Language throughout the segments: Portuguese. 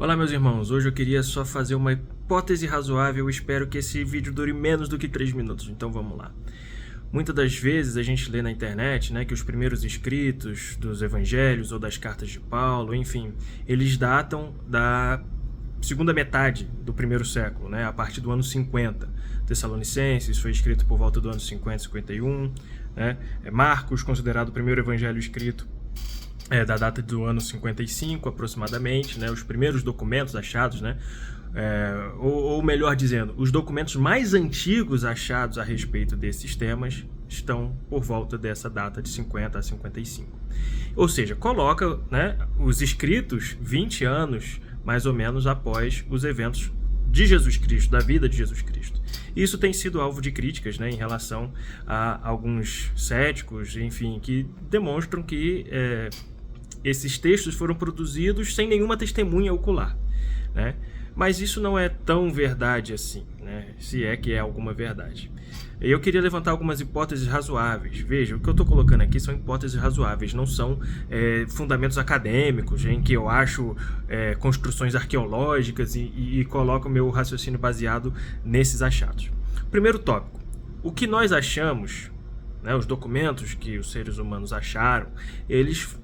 Olá, meus irmãos. Hoje eu queria só fazer uma hipótese razoável. Eu espero que esse vídeo dure menos do que 3 minutos. Então vamos lá. Muitas das vezes a gente lê na internet, que os primeiros escritos dos evangelhos ou das cartas de Paulo, enfim, eles datam da segunda metade do primeiro século, a partir do ano 50. Tessalonicenses foi escrito por volta do ano 50, 51. Marcos, considerado o primeiro evangelho escrito, da data do ano 55 aproximadamente, os primeiros documentos achados, ou melhor dizendo, os documentos mais antigos achados a respeito desses temas estão por volta dessa data de 50 a 55. Ou seja, coloca os escritos 20 anos mais ou menos após os eventos de Jesus Cristo, da vida de Jesus Cristo. Isso tem sido alvo de críticas em relação a alguns céticos, enfim, que demonstram que esses textos foram produzidos sem nenhuma testemunha ocular, Mas isso não é tão verdade assim, se é que é alguma verdade. Eu queria levantar algumas hipóteses razoáveis. Veja, o que eu estou colocando aqui são hipóteses razoáveis, não são fundamentos acadêmicos, em que eu acho construções arqueológicas e coloco o meu raciocínio baseado nesses achados. Primeiro tópico, o que nós achamos, os documentos que os seres humanos acharam, eles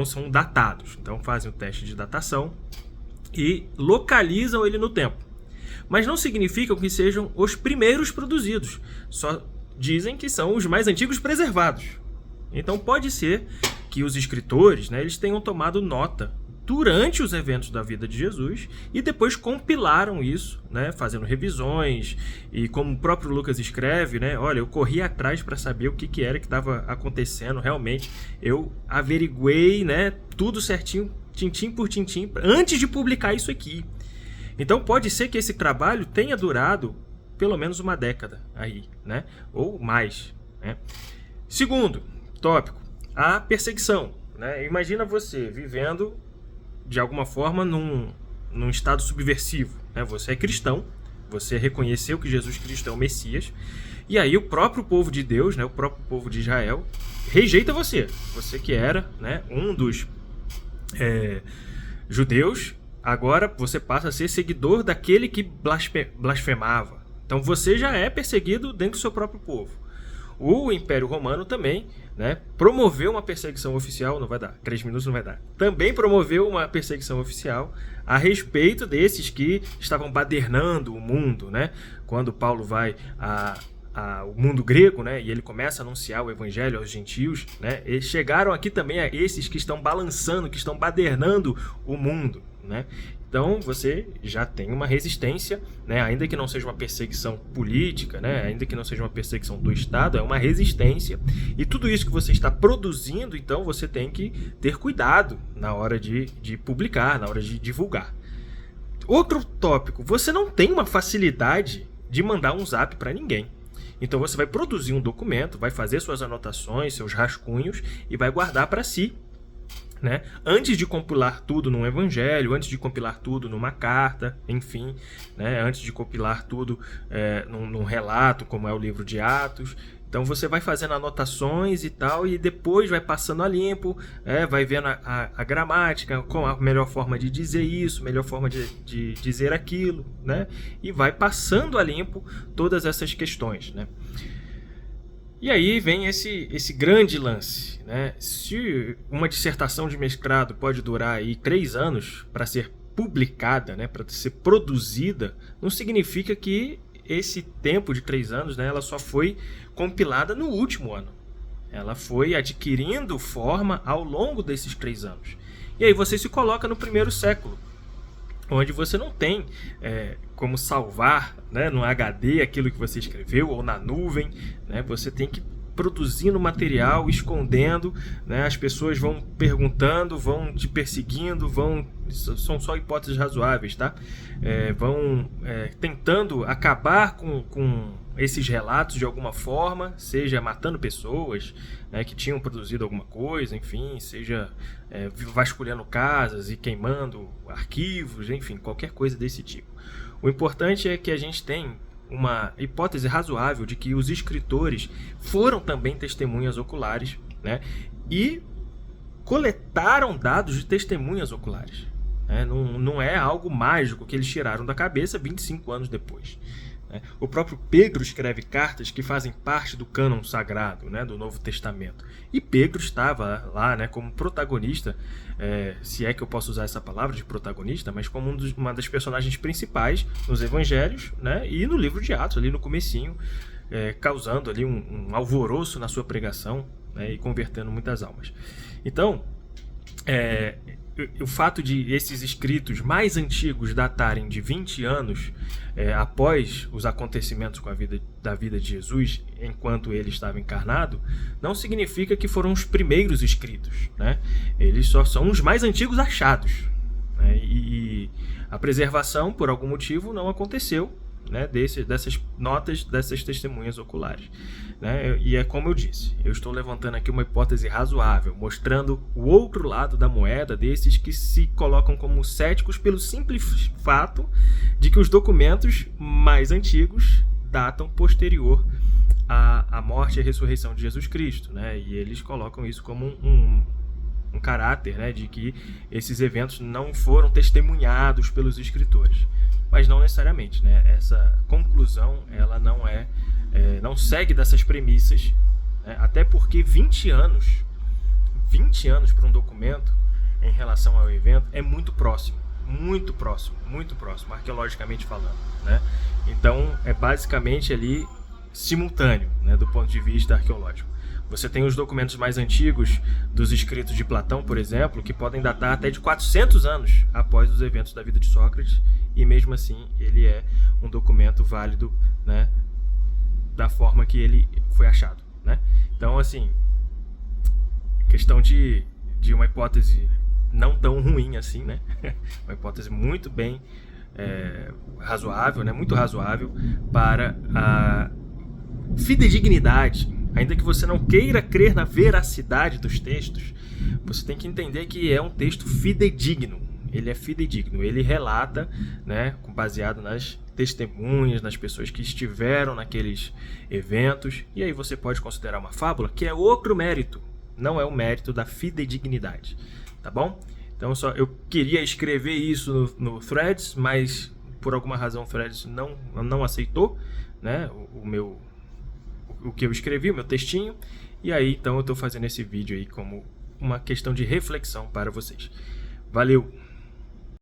são datados, então fazem o teste de datação e localizam ele no tempo. Mas não significa que sejam os primeiros produzidos, só dizem que são os mais antigos preservados. Então pode ser que os escritores eles tenham tomado nota durante os eventos da vida de Jesus e depois compilaram isso, fazendo revisões, e como o próprio Lucas escreve, olha, eu corri atrás para saber o que era que estava acontecendo, realmente eu averiguei, tudo certinho, tintim por tintim, antes de publicar isso aqui. Então pode ser que esse trabalho tenha durado pelo menos uma década aí, ou mais. Segundo tópico, a perseguição. Imagina você vivendo de alguma forma num estado subversivo. Você é cristão, você reconheceu que Jesus Cristo é o Messias, e aí o próprio povo de Deus, o próprio povo de Israel, rejeita você. Você que era um dos judeus, agora você passa a ser seguidor daquele que blasfemava. Então você já é perseguido dentro do seu próprio povo. O Império Romano também promoveu uma perseguição oficial, não vai dar, 3 minutos não vai dar. Também promoveu uma perseguição oficial a respeito desses que estavam badernando o mundo, Quando Paulo vai ao mundo grego, e ele começa a anunciar o evangelho aos gentios, eles chegaram aqui também a esses que estão balançando, que estão badernando o mundo, Então você já tem uma resistência, ainda que não seja uma perseguição política, ainda que não seja uma perseguição do Estado, é uma resistência. E tudo isso que você está produzindo, então você tem que ter cuidado na hora de publicar, na hora de divulgar. Outro tópico, você não tem uma facilidade de mandar um zap para ninguém. Então você vai produzir um documento, vai fazer suas anotações, seus rascunhos e vai guardar para si. Antes de compilar tudo num evangelho, antes de compilar tudo numa carta, enfim, antes de compilar tudo num relato, como é o livro de Atos. Então você vai fazendo anotações e tal, e depois vai passando a limpo, vai vendo a gramática, com a melhor forma de dizer isso, melhor forma de dizer aquilo, e vai passando a limpo todas essas questões, E aí vem esse grande lance, Se uma dissertação de mestrado pode durar aí 3 anos para ser publicada, para ser produzida, não significa que esse tempo de 3 anos, ela só foi compilada no último ano. Ela foi adquirindo forma ao longo desses 3 anos. E aí você se coloca no primeiro século, onde você não tem como salvar no HD aquilo que você escreveu, ou na nuvem, você tem que produzindo material, escondendo, as pessoas vão perguntando, vão te perseguindo, são só hipóteses razoáveis, tá? Vão tentando acabar com esses relatos de alguma forma, seja matando pessoas que tinham produzido alguma coisa, enfim, seja vasculhando casas e queimando arquivos, enfim, qualquer coisa desse tipo. O importante é que a gente tem uma hipótese razoável de que os escritores foram também testemunhas oculares, e coletaram dados de testemunhas oculares. né? Não é algo mágico que eles tiraram da cabeça 25 anos depois. O próprio Pedro escreve cartas que fazem parte do cânon sagrado, né, do Novo Testamento. E Pedro estava lá, né, como protagonista, se é que eu posso usar essa palavra de protagonista, mas como uma das personagens principais nos evangelhos, né, e no livro de Atos, ali no comecinho, causando ali um alvoroço na sua pregação, né, e convertendo muitas almas. Então, o fato de esses escritos mais antigos datarem de 20 anos após os acontecimentos da vida de Jesus, enquanto ele estava encarnado, não significa que foram os primeiros escritos, né? Eles só são os mais antigos achados, né? E a preservação, por algum motivo, não aconteceu, né, dessas notas, dessas testemunhas oculares, né? E é como eu disse, eu estou levantando aqui uma hipótese razoável, mostrando o outro lado da moeda desses que se colocam como céticos pelo simples fato de que os documentos mais antigos datam posterior à morte e à ressurreição de Jesus Cristo, né? E eles colocam isso como um caráter, né, de que esses eventos não foram testemunhados pelos escritores. Mas não necessariamente, né? Essa conclusão ela não segue dessas premissas, né? Até porque 20 anos para um documento em relação ao evento é muito próximo, arqueologicamente falando, né? Então é basicamente ali simultâneo, né, do ponto de vista arqueológico. Você tem os documentos mais antigos dos escritos de Platão, por exemplo, que podem datar até de 400 anos após os eventos da vida de Sócrates, e mesmo assim ele é um documento válido, né, da forma que ele foi achado, né? Então, assim, questão de uma hipótese não tão ruim assim, né? Uma hipótese muito bem razoável, né? Muito razoável para a fidedignidade. Ainda que você não queira crer na veracidade dos textos, você tem que entender que é um texto fidedigno. Ele é fidedigno, ele relata, né, baseado nas testemunhas, nas pessoas que estiveram naqueles eventos, e aí você pode considerar uma fábula, que é outro mérito, não é o mérito da fidedignidade, tá bom? Então eu queria escrever isso no Threads, mas por alguma razão o Threads não aceitou, né, o que eu escrevi, o meu textinho, e aí então eu estou fazendo esse vídeo aí como uma questão de reflexão para vocês. Valeu!